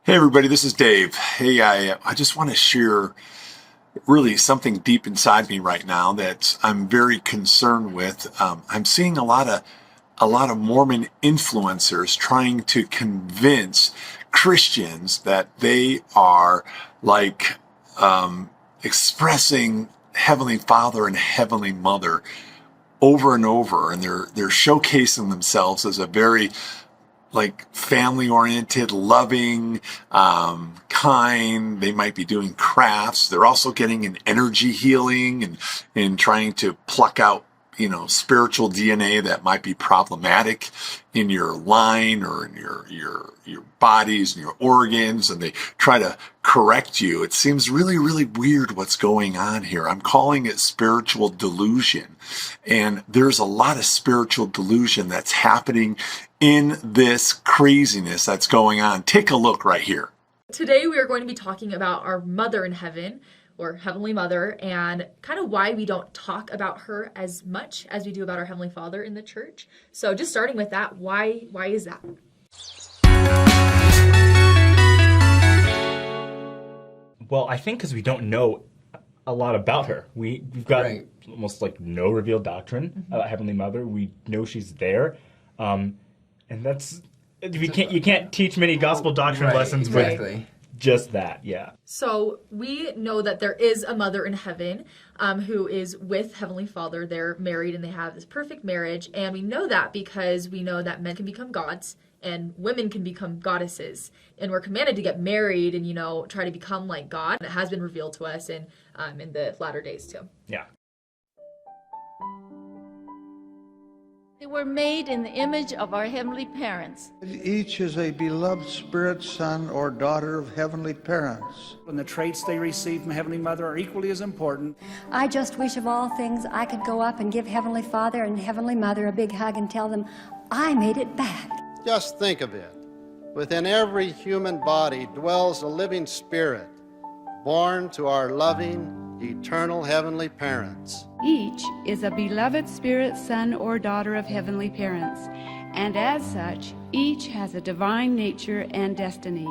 Hey everybody, this is Dave. Hey, I just want to share really something deep inside me right now that I'm very concerned with. I'm seeing a lot of Mormon influencers trying to convince Christians that they are like expressing Heavenly Father and Heavenly Mother over and over, and they're showcasing themselves as a very like family oriented, loving, kind. They might be doing crafts. They're also getting an energy healing and trying to pluck out, spiritual DNA that might be problematic in your line or in your bodies and your organs, and they try to correct you. It seems really, really weird what's going on here. I'm calling it spiritual delusion. And there's a lot of spiritual delusion that's happening in this craziness that's going on. Take a look right here. Today, we are going to be talking about our mother in heaven, or Heavenly Mother, and kind of why we don't talk about her as much as we do about our Heavenly Father in the church. So, just starting with that, why is that? Well, I think because we don't know a lot about her. We've got Right. almost like no revealed doctrine about Heavenly Mother. We know she's there, and that's you can't teach many gospel doctrine Right, lessons exactly. with just that. Yeah. So, we know that there is a mother in heaven who is with Heavenly Father. They're married and they have this perfect marriage. And we know that because we know that men can become gods and women can become goddesses. And we're commanded to get married and, try to become like God. It has been revealed to us in the latter days, too. Yeah. They were made in the image of our heavenly parents. Each is a beloved spirit son or daughter of heavenly parents. And the traits they receive from Heavenly Mother are equally as important. I just wish of all things I could go up and give Heavenly Father and Heavenly Mother a big hug and tell them I made it back. Just think of it. Within every human body dwells a living spirit, born to our loving, eternal heavenly parents. Each is a beloved spirit son or daughter of heavenly parents, and as such, each has a divine nature and destiny.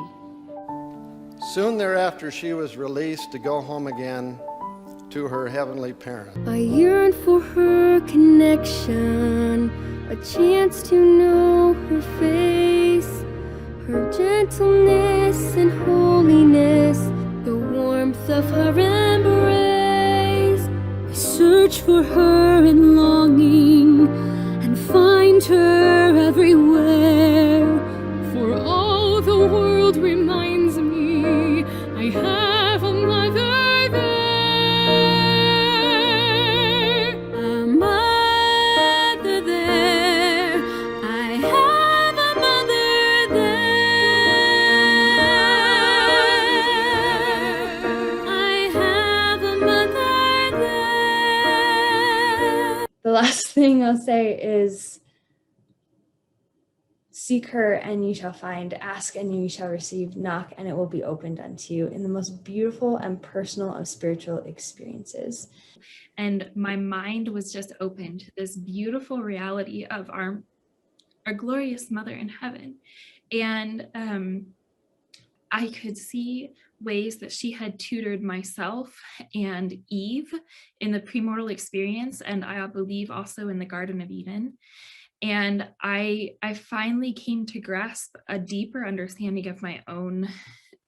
Soon thereafter, she was released to go home again to her heavenly parents. I yearn for her connection, a chance to know her face, her gentleness and holiness, the warmth of her embrace. I search for her in longing and find her everywhere, for all the world reminds me I have a mother there, a mother there, I have a mother there, I have a mother there. The last thing I'll say is seek her and you shall find, ask and you shall receive, knock and it will be opened unto you, in the most beautiful and personal of spiritual experiences. And my mind was just opened to this beautiful reality of our glorious mother in heaven. And I could see ways that she had tutored myself and Eve in the premortal experience, and I believe also in the Garden of Eden. And I finally came to grasp a deeper understanding of my own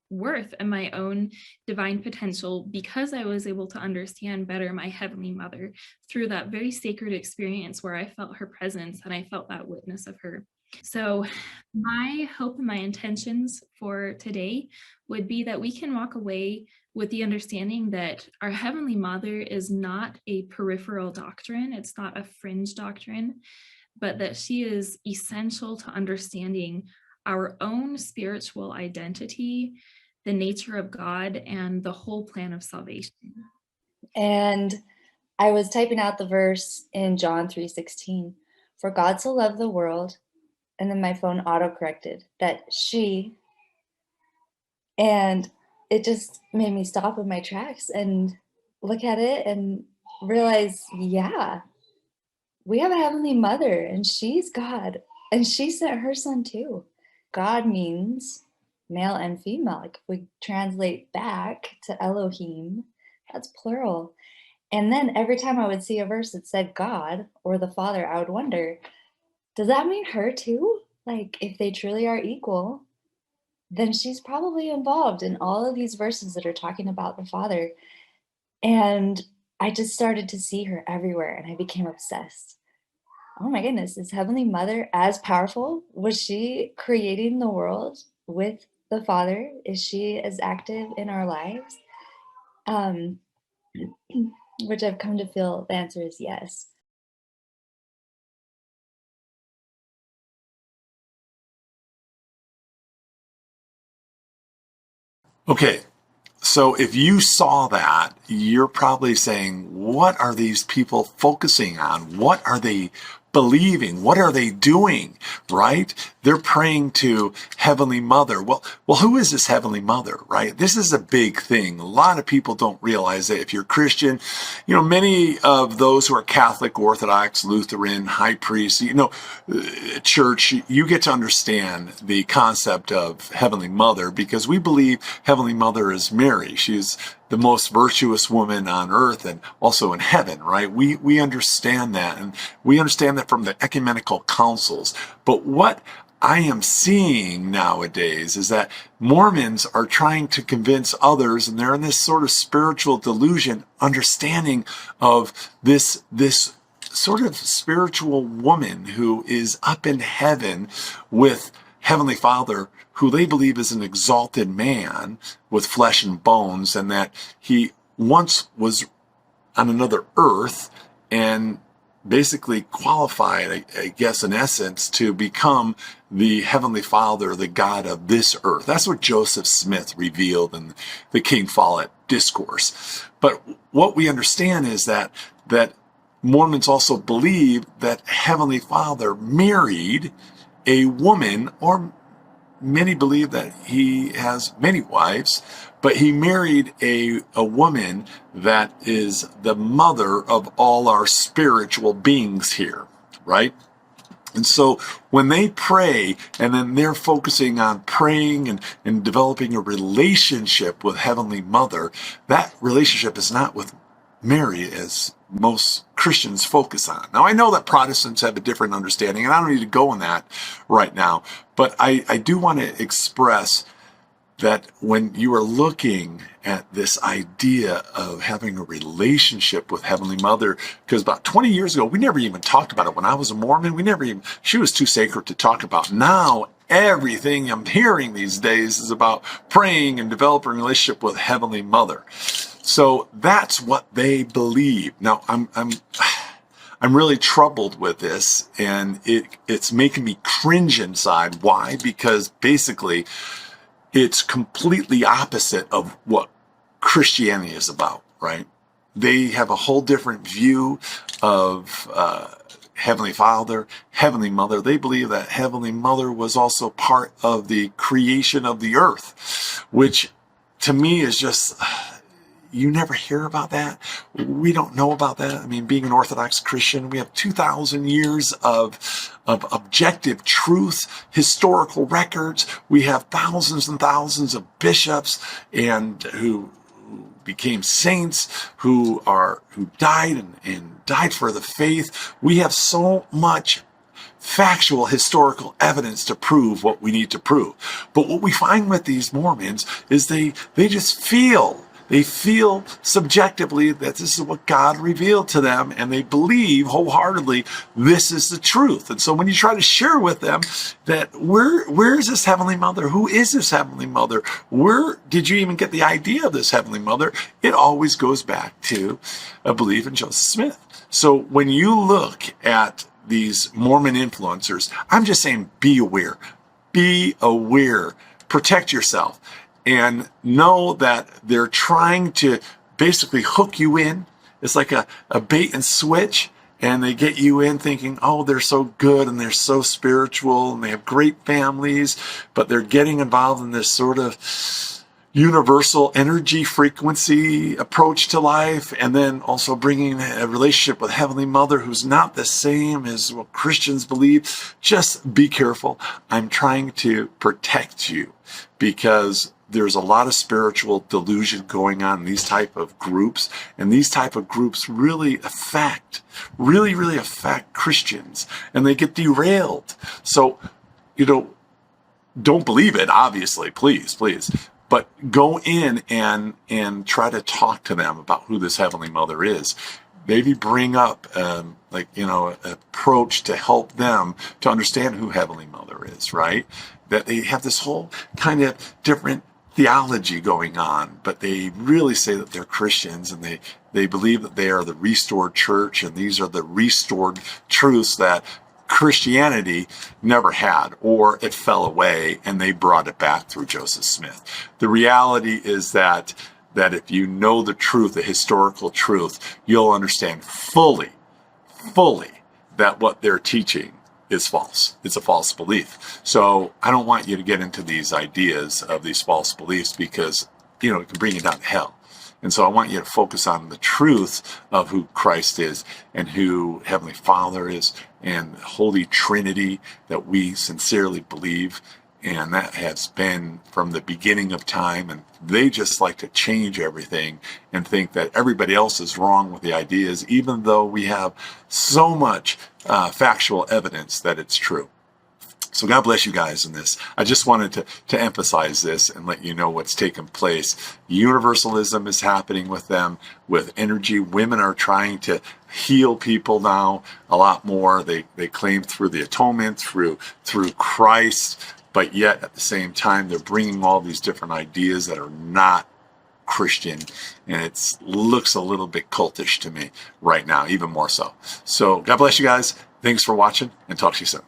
worth and my own divine potential because I was able to understand better my Heavenly Mother through that very sacred experience where I felt her presence and I felt that witness of her. So my hope and my intentions for today would be that we can walk away with the understanding that our Heavenly Mother is not a peripheral doctrine. It's not a fringe doctrine, but that she is essential to understanding our own spiritual identity, the nature of God, and the whole plan of salvation. And I was typing out the verse in John 3:16, for God so loved the world, and then my phone auto-corrected that she, and it just made me stop in my tracks and look at it and realize, yeah, we have a Heavenly Mother and she's God and she sent her son too. God means male and female. Like if we translate back to Elohim, that's plural. And then every time I would see a verse that said God or the Father, I would wonder, does that mean her too? Like if they truly are equal, then she's probably involved in all of these verses that are talking about the Father. And I just started to see her everywhere and I became obsessed. Oh my goodness, is Heavenly Mother as powerful? Was she creating the world with the Father? Is she as active in our lives? Which I've come to feel the answer is yes. Okay, so if you saw that, you're probably saying, what are these people focusing on? What are they believing? What are they doing? Right? They're praying to Heavenly Mother. Well, who is this Heavenly Mother, right? This is a big thing. A lot of people don't realize that if you're Christian, many of those who are Catholic, Orthodox, Lutheran, high priests, church, you get to understand the concept of Heavenly Mother because we believe Heavenly Mother is Mary. She's the most virtuous woman on earth and also in heaven, right? We understand that, and we understand that from the ecumenical councils. But what I am seeing nowadays is that Mormons are trying to convince others, and they're in this sort of spiritual delusion, understanding of this sort of spiritual woman who is up in heaven with Heavenly Father, who they believe is an exalted man with flesh and bones, and that he once was on another earth and basically qualified, I guess, in essence, to become the Heavenly Father, the God of this earth. That's what Joseph Smith revealed in the King Follett Discourse. But what we understand is that Mormons also believe that Heavenly Father married a woman, or many believe that he has many wives, but he married a woman that is the mother of all our spiritual beings here, right? And so when they pray, and then they're focusing on praying and developing a relationship with Heavenly Mother, that relationship is not with Mary as most Christians focus on. Now, I know that Protestants have a different understanding, and I don't need to go on that right now, but I do want to express that when you are looking at this idea of having a relationship with Heavenly Mother, because about 20 years ago, we never even talked about it. When I was a Mormon, she was too sacred to talk about. Now, everything I'm hearing these days is about praying and developing a relationship with Heavenly Mother. So that's what they believe. Now, I'm really troubled with this, and it's making me cringe inside. Why? Because basically, it's completely opposite of what Christianity is about, right? They have a whole different view of Heavenly Father, Heavenly Mother. They believe that Heavenly Mother was also part of the creation of the earth, which to me is just, you never hear about that. We don't know about that. I mean, being an Orthodox Christian, we have 2,000 years of objective truth, historical records. We have thousands and thousands of bishops and who became saints, who died and died for the faith. We have so much factual historical evidence to prove what we need to prove. But what we find with these Mormons is they just feel subjectively that this is what God revealed to them, and they believe wholeheartedly this is the truth. And so when you try to share with them that where is this Heavenly Mother? Who is this Heavenly Mother? Where did you even get the idea of this Heavenly Mother? It always goes back to a belief in Joseph Smith. So when you look at these Mormon influencers, I'm just saying, be aware. Be aware. Protect yourself. And know that they're trying to basically hook you in. It's like a bait and switch, and they get you in thinking, oh, they're so good and they're so spiritual and they have great families, but they're getting involved in this sort of universal energy frequency approach to life, and then also bringing a relationship with Heavenly Mother who's not the same as what Christians believe. Just be careful. I'm trying to protect you because there's a lot of spiritual delusion going on in these type of groups, and these type of groups really affect Christians, and they get derailed. So, don't believe it, obviously, please. But go in and try to talk to them about who this Heavenly Mother is. Maybe bring up an approach to help them to understand who Heavenly Mother is, right? That they have this whole kind of different theology going on, but they really say that they're Christians, and they believe that they are the restored church, and these are the restored truths that Christianity never had, or it fell away and they brought it back through Joseph Smith. The reality is that if you know the truth, the historical truth, you'll understand fully that what they're teaching is false. It's a false belief. So I don't want you to get into these ideas of these false beliefs because, it can bring you down to hell. And so I want you to focus on the truth of who Christ is and who Heavenly Father is and Holy Trinity that we sincerely believe. And that has been from the beginning of time. And they just like to change everything and think that everybody else is wrong with the ideas, even though we have so much factual evidence that it's true. So God bless you guys in this. I just wanted to emphasize this and let you know what's taken place. Universalism is happening with them, with energy. Women are trying to heal people now a lot more. They claim through the atonement, through Christ, but yet at the same time, they're bringing all these different ideas that are not Christian, and it looks a little bit cultish to me right now, even more so. So God bless you guys. Thanks for watching, and talk to you soon.